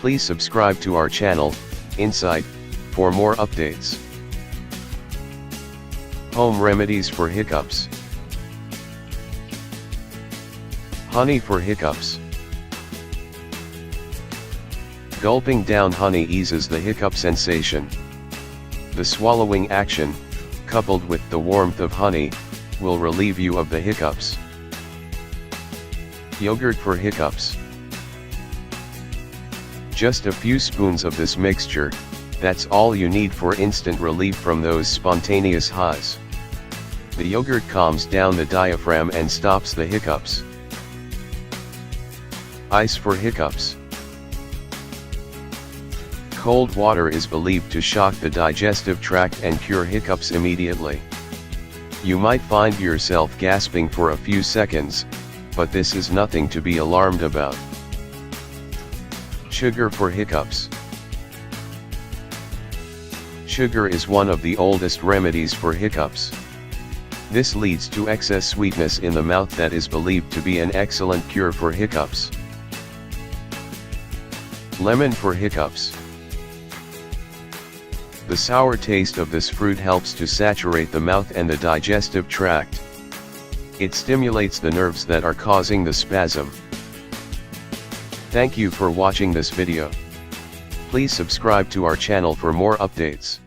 Please subscribe to our channel, Insight, for more updates. Home remedies for hiccups. Honey for hiccups. Gulping down honey eases the hiccup sensation. The swallowing action, coupled with the warmth of honey, will relieve you of the hiccups. Yogurt for hiccups. Just a few spoons of this mixture, that's all you need for instant relief from those spontaneous hies. The yogurt calms down the diaphragm and stops the hiccups. Ice for hiccups. Cold water is believed to shock the digestive tract and cure hiccups immediately. You might find yourself gasping for a few seconds, but this is nothing to be alarmed about. Sugar for hiccups. Sugar is one of the oldest remedies for hiccups. This leads to excess sweetness in the mouth that is believed to be an excellent cure for hiccups. Lemon for hiccups. The sour taste of this fruit helps to saturate the mouth and the digestive tract. It stimulates the nerves that are causing the spasm. Thank you for watching this video. Please subscribe to our channel for more updates.